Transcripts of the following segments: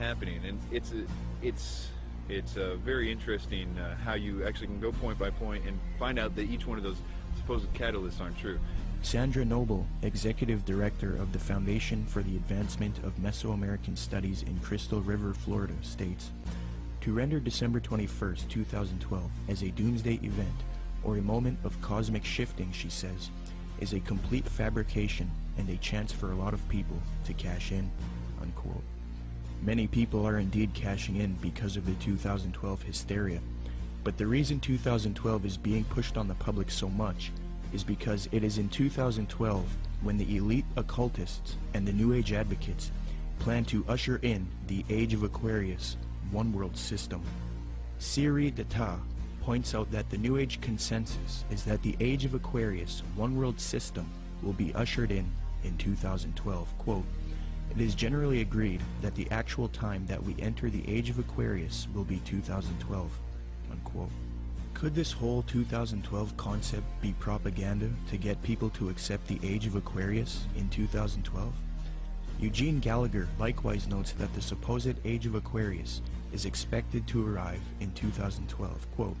happening, and it's very interesting how you actually can go point by point and find out that each one of those supposed catalysts aren't true. Sandra Noble, Executive Director of the Foundation for the Advancement of Mesoamerican Studies in Crystal River, Florida, states, "To render December 21st, 2012 as a doomsday event or a moment of cosmic shifting," she says, "is a complete fabrication and a chance for a lot of people to cash in," unquote. Many people are indeed cashing in because of the 2012 hysteria, but the reason 2012 is being pushed on the public so much is because it is in 2012 when the elite occultists and the New Age advocates plan to usher in the Age of Aquarius one-world system. Siri Data points out that the New Age consensus is that the Age of Aquarius one-world system will be ushered in 2012. Quote, "It is generally agreed that the actual time that we enter the Age of Aquarius will be 2012, unquote. Could this whole 2012 concept be propaganda to get people to accept the Age of Aquarius in 2012? Eugene Gallagher likewise notes that the supposed Age of Aquarius is expected to arrive in 2012. Quote,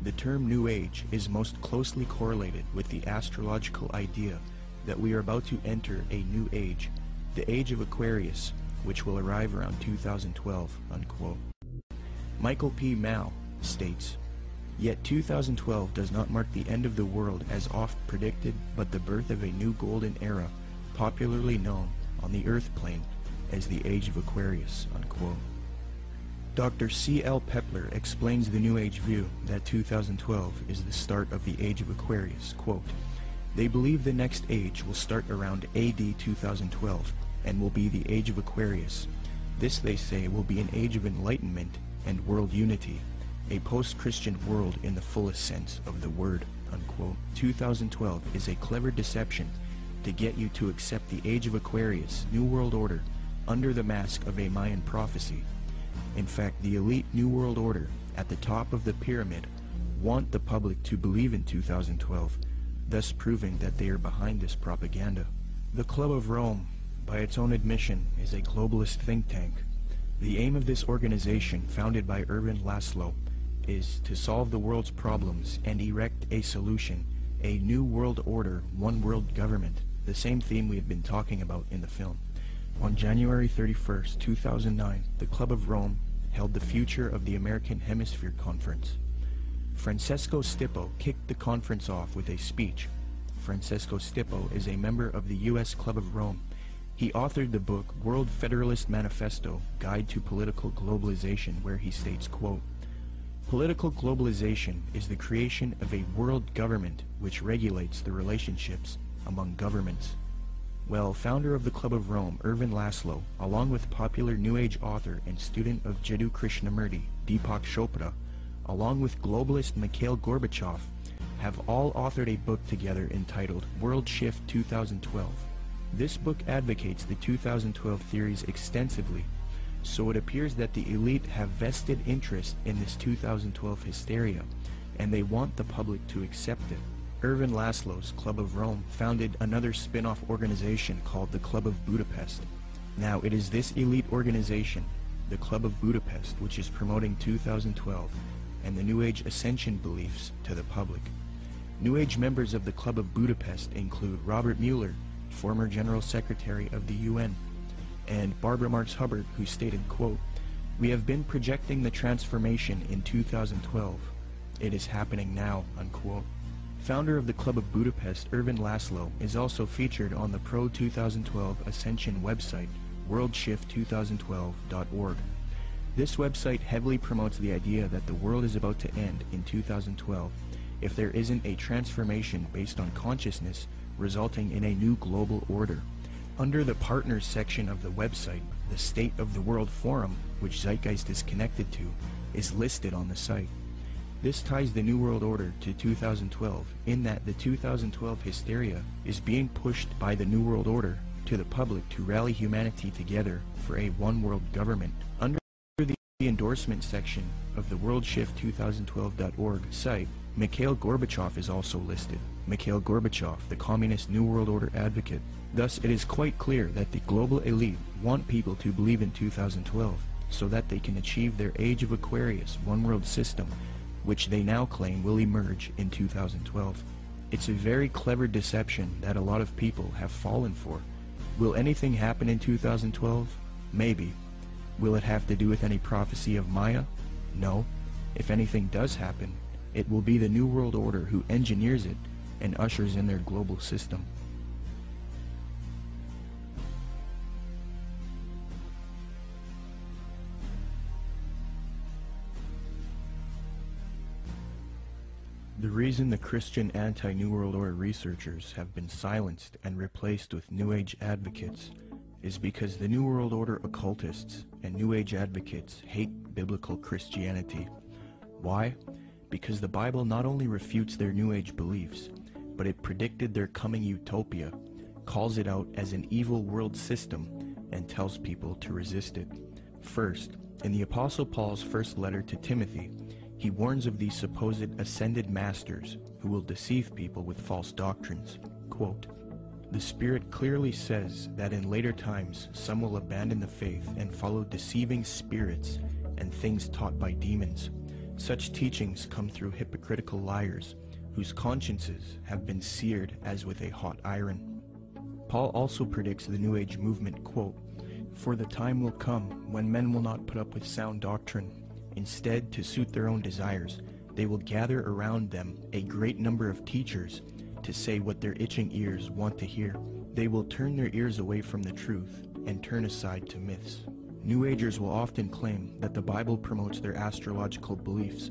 "The term New Age is most closely correlated with the astrological idea that we are about to enter a new age, the Age of Aquarius, which will arrive around 2012, unquote. Michael P. Mao states, "Yet 2012 does not mark the end of the world as oft predicted, but the birth of a new golden era, popularly known on the Earth plane as the Age of Aquarius," unquote. Dr. C.L. Pepler explains the New Age view that 2012 is the start of the Age of Aquarius. Quote, "They believe the next age will start around AD 2012 and will be the Age of Aquarius. This, they say, will be an age of enlightenment and world unity, a post-Christian world in the fullest sense of the word," unquote. 2012 is a clever deception to get you to accept the Age of Aquarius, New World Order, under the mask of a Mayan prophecy. In fact, the elite New World Order, at the top of the pyramid, want the public to believe in 2012, thus proving that they are behind this propaganda. The Club of Rome, by its own admission, is a globalist think tank. The aim of this organization, founded by Erwin Laszlo, is to solve the world's problems and erect a solution, a new world order, one world government, the same theme we have been talking about in the film. On January 31st, 2009, the Club of Rome held the Future of the American Hemisphere Conference. Francesco Stippo kicked the conference off with a speech. Francesco Stippo is a member of the U.S. Club of Rome. He authored the book World Federalist Manifesto, Guide to Political Globalization, where he states, quote, "Political globalization is the creation of a world government which regulates the relationships among governments." Well, founder of the Club of Rome, Erwin Laszlo, along with popular New Age author and student of Jiddu Krishnamurti, Deepak Chopra, along with globalist Mikhail Gorbachev, have all authored a book together entitled World Shift 2012. This book advocates the 2012 theories extensively, so it appears that the elite have vested interest in this 2012 hysteria, and they want the public to accept it. Erwin Laszlo's Club of Rome founded another spin-off organization called the Club of Budapest. Now, it is this elite organization, the Club of Budapest, which is promoting 2012 and the New Age ascension beliefs to the public. New Age members of the Club of Budapest include Robert Mueller, former General Secretary of the UN, and Barbara Marx Hubbard, who stated, quote, "We have been projecting the transformation in 2012. It is happening now," unquote. Founder of the Club of Budapest, Erwin Laszlo, is also featured on the Pro-2012 Ascension website, worldshift2012.org. This website heavily promotes the idea that the world is about to end in 2012 if there isn't a transformation based on consciousness resulting in a new global order. Under the Partners section of the website, the State of the World Forum, which Zeitgeist is connected to, is listed on the site. This ties the New World Order to 2012 in that the 2012 hysteria is being pushed by the New World Order to the public to rally humanity together for a one-world government. Under the endorsement section of the worldshift2012.org site, Mikhail Gorbachev is also listed. Mikhail Gorbachev, the Communist New World Order advocate. Thus, it is quite clear that the global elite want people to believe in 2012 so that they can achieve their Age of Aquarius one world system, which they now claim will emerge in 2012. It's a very clever deception that a lot of people have fallen for. Will anything happen in 2012? Maybe. Will it have to do with any prophecy of Maya? No. If anything does happen, it will be the New World Order who engineers it and ushers in their global system. The reason the Christian anti-New World Order researchers have been silenced and replaced with New Age advocates is because the New World Order occultists and New Age advocates hate biblical Christianity. Why? Because the Bible not only refutes their New Age beliefs, but it predicted their coming utopia, calls it out as an evil world system, and tells people to resist it. First, in the Apostle Paul's first letter to Timothy, he warns of these supposed ascended masters who will deceive people with false doctrines. Quote, "The Spirit clearly says that in later times some will abandon the faith and follow deceiving spirits and things taught by demons. Such teachings come through hypocritical liars, whose consciences have been seared as with a hot iron." Paul also predicts the New Age movement, quote, "For the time will come when men will not put up with sound doctrine. Instead, to suit their own desires, they will gather around them a great number of teachers to say what their itching ears want to hear. They will turn their ears away from the truth and turn aside to myths." New Agers will often claim that the Bible promotes their astrological beliefs.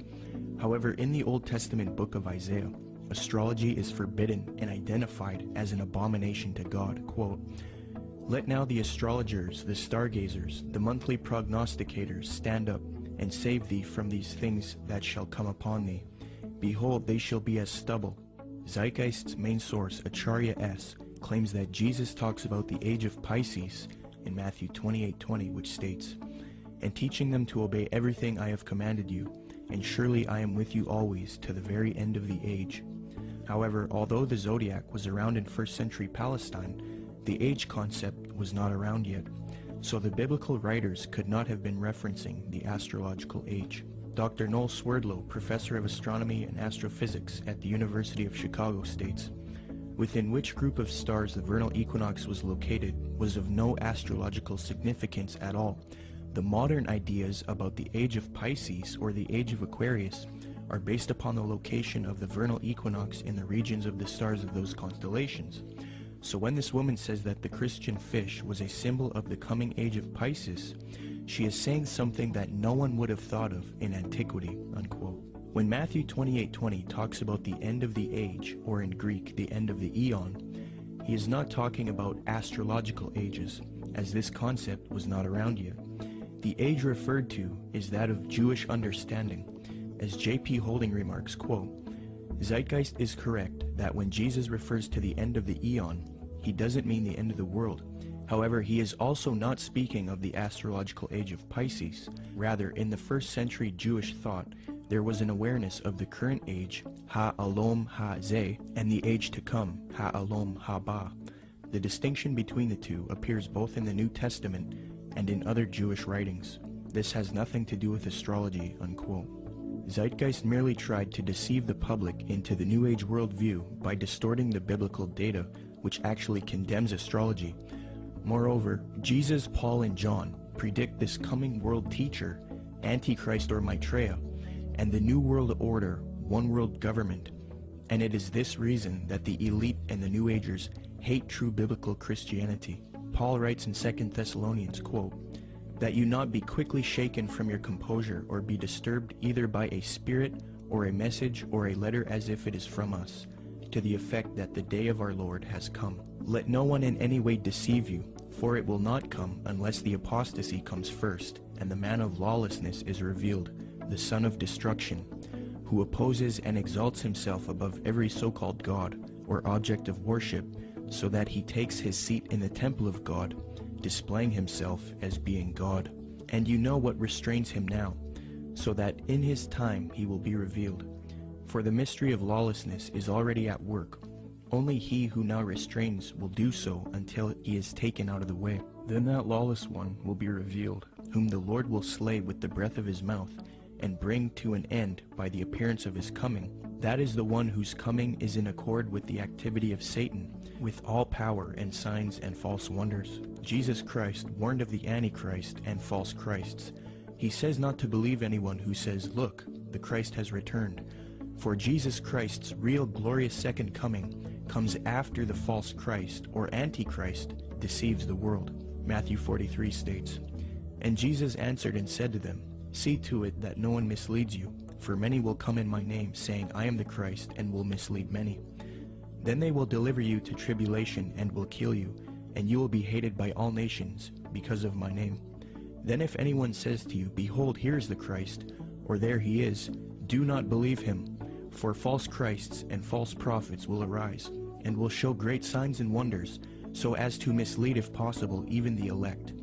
However, in the Old Testament book of Isaiah, astrology is forbidden and identified as an abomination to God. Quote, "Let now the astrologers, the stargazers, the monthly prognosticators stand up and save thee from these things that shall come upon thee. Behold, they shall be as stubble." Zeitgeist's main source, Acharya S., claims that Jesus talks about the age of Pisces in Matthew 28:20, which states, "And teaching them to obey everything I have commanded you, and surely I am with you always to the very end of the age." However, although the zodiac was around in 1st century Palestine, the age concept was not around yet, so the biblical writers could not have been referencing the astrological age. Dr. Noel Swerdlow, professor of astronomy and astrophysics at the University of Chicago, states, "Within which group of stars the vernal equinox was located was of no astrological significance at all. The modern ideas about the age of Pisces or the age of Aquarius are based upon the location of the vernal equinox in the regions of the stars of those constellations. So when this woman says that the Christian fish was a symbol of the coming age of Pisces, she is saying something that no one would have thought of in antiquity." Unquote. When Matthew 28:20 talks about the end of the age, or in Greek, the end of the eon, he is not talking about astrological ages, as this concept was not around yet. The age referred to is that of Jewish understanding. As J.P. Holding remarks, quote, "Zeitgeist is correct that when Jesus refers to the end of the eon, he doesn't mean the end of the world. However, he is also not speaking of the astrological age of Pisces. Rather, in the 1st century Jewish thought, there was an awareness of the current age, ha-alom ha-zeh, and the age to come, ha-alom ha-ba. The distinction between the two appears both in the New Testament and in other Jewish writings. This has nothing to do with astrology." Unquote. Zeitgeist merely tried to deceive the public into the New Age worldview by distorting the biblical data, which actually condemns astrology. Moreover, Jesus, Paul, and John predict this coming world teacher, Antichrist or Maitreya, and the New World Order, one world government. And it is this reason that the elite and the New Agers hate true biblical Christianity. Paul writes in 2 Thessalonians, quote, "That you not be quickly shaken from your composure or be disturbed either by a spirit or a message or a letter as if it is from us, to the effect that the day of our Lord has come. Let no one in any way deceive you, for it will not come unless the apostasy comes first, and the man of lawlessness is revealed, the son of destruction, who opposes and exalts himself above every so-called God or object of worship, so that he takes his seat in the temple of God, displaying himself as being God. And you know what restrains him now, so that in his time he will be revealed. For the mystery of lawlessness is already at work. Only he who now restrains will do so until he is taken out of the way. Then that lawless one will be revealed, whom the Lord will slay with the breath of his mouth, and bring to an end by the appearance of his coming. That is the one whose coming is in accord with the activity of Satan, with all power and signs and false wonders. Jesus Christ warned of the Antichrist and false Christs. He says not to believe anyone who says, "Look, the Christ has returned." For Jesus Christ's real glorious second coming comes after the false Christ, or Antichrist, deceives the world. Matthew 43 states, "And Jesus answered and said to them, See to it that no one misleads you, for many will come in my name, saying, I am the Christ, and will mislead many. Then they will deliver you to tribulation and will kill you, and you will be hated by all nations because of my name. Then if anyone says to you, Behold, here is the Christ, or there he is, do not believe him. For false Christs and false prophets will arise, and will show great signs and wonders, so as to mislead, if possible, even the elect.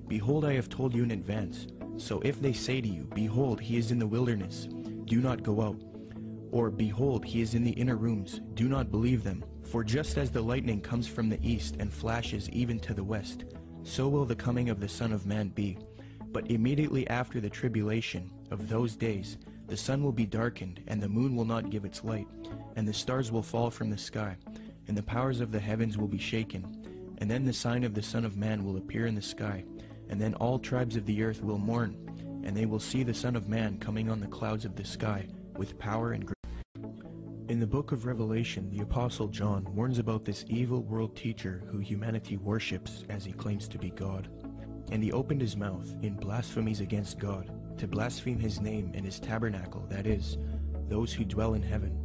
Behold, I have told you in advance. So if they say to you, Behold, he is in the wilderness, do not go out. Or, Behold, he is in the inner rooms, do not believe them. For just as the lightning comes from the east and flashes even to the west, so will the coming of the Son of Man be. But immediately after the tribulation of those days, the sun will be darkened, and the moon will not give its light, and the stars will fall from the sky, and the powers of the heavens will be shaken. And then the sign of the Son of Man will appear in the sky, and then all tribes of the earth will mourn, and they will see the Son of Man coming on the clouds of the sky with power and grace. In the book of Revelation, the Apostle John warns about this evil world teacher who humanity worships as he claims to be God. And he opened his mouth in blasphemies against God, to blaspheme his name and his tabernacle, that is, those who dwell in heaven.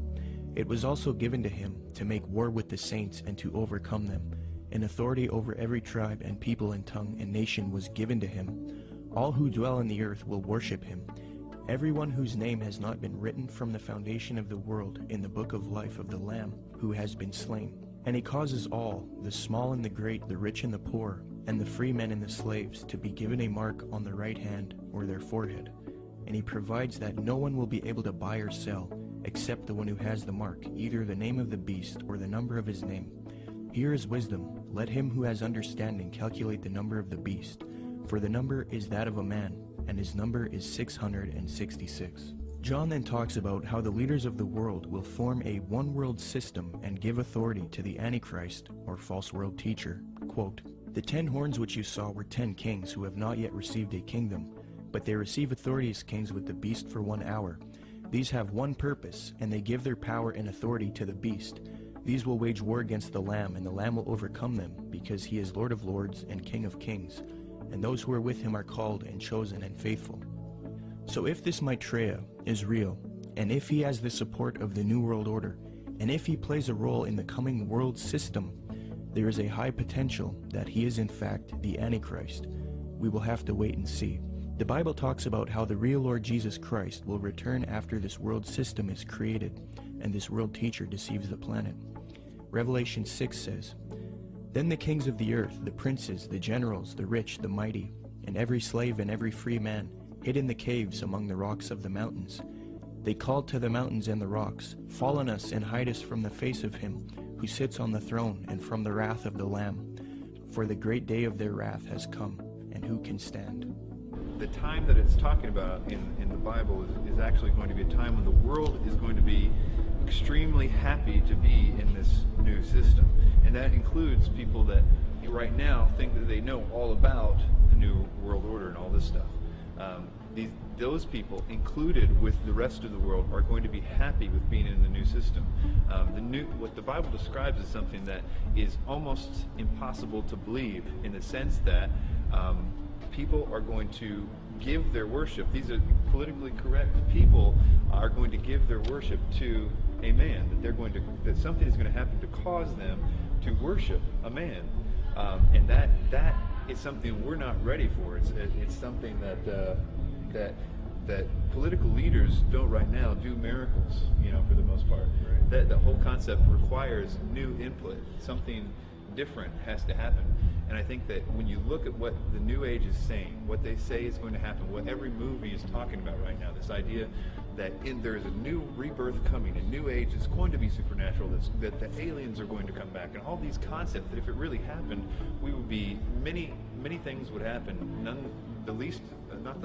It was also given to him to make war with the saints and to overcome them. And authority over every tribe and people and tongue and nation was given to him. All who dwell on the earth will worship him. Everyone whose name has not been written from the foundation of the world in the book of life of the Lamb who has been slain. And he causes all, the small and the great, the rich and the poor, and the free men and the slaves, to be given a mark on the right hand or their forehead. And he provides that no one will be able to buy or sell, except the one who has the mark, either the name of the beast or the number of his name. Here is wisdom. Let him who has understanding calculate the number of the beast, for the number is that of a man, and his number is 666. John then talks about how the leaders of the world will form a one-world system and give authority to the Antichrist, or false world teacher. Quote, The 10 horns which you saw were 10 kings who have not yet received a kingdom, but they receive authority as kings with the beast for 1 hour. These have one purpose, and they give their power and authority to the beast. These will wage war against the Lamb, and the Lamb will overcome them, because he is Lord of lords and King of kings, and those who are with him are called and chosen and faithful. So if this Maitreya is real, and if he has the support of the New World Order, and if he plays a role in the coming world system, there is a high potential that he is in fact the Antichrist. We will have to wait and see. The Bible talks about how the real Lord Jesus Christ will return after this world system is created, and this world teacher deceives the planet. Revelation 6 says, Then the kings of the earth, the princes, the generals, the rich, the mighty, and every slave and every free man, hid in the caves among the rocks of the mountains. They called to the mountains and the rocks, Fall on us and hide us from the face of him who sits on the throne and from the wrath of the Lamb. For the great day of their wrath has come, and who can stand? The time that it's talking about in the Bible is actually going to be a time when the world is going to be extremely happy to be in this new system. And that includes people that right now think that they know all about the New World Order and all this stuff. Those people, included with the rest of the world, are going to be happy with being in the new system. What the Bible describes as something that is almost impossible to believe, in the sense that people are going to give their worship. These are politically correct people are going to give their worship to a man. That something is going to happen to cause them to worship a man, and that is something we're not ready for. It's something that political leaders don't right now do miracles, for the most part. Right. That the whole concept requires new input. Something different has to happen. And I think that when you look at what the New Age is saying, what they say is going to happen, what every movie is talking about right now, this idea that there's a new rebirth coming, a New Age is going to be supernatural, that the aliens are going to come back, and all these concepts that if it really happened, we would be, many things would happen, none, the least, not the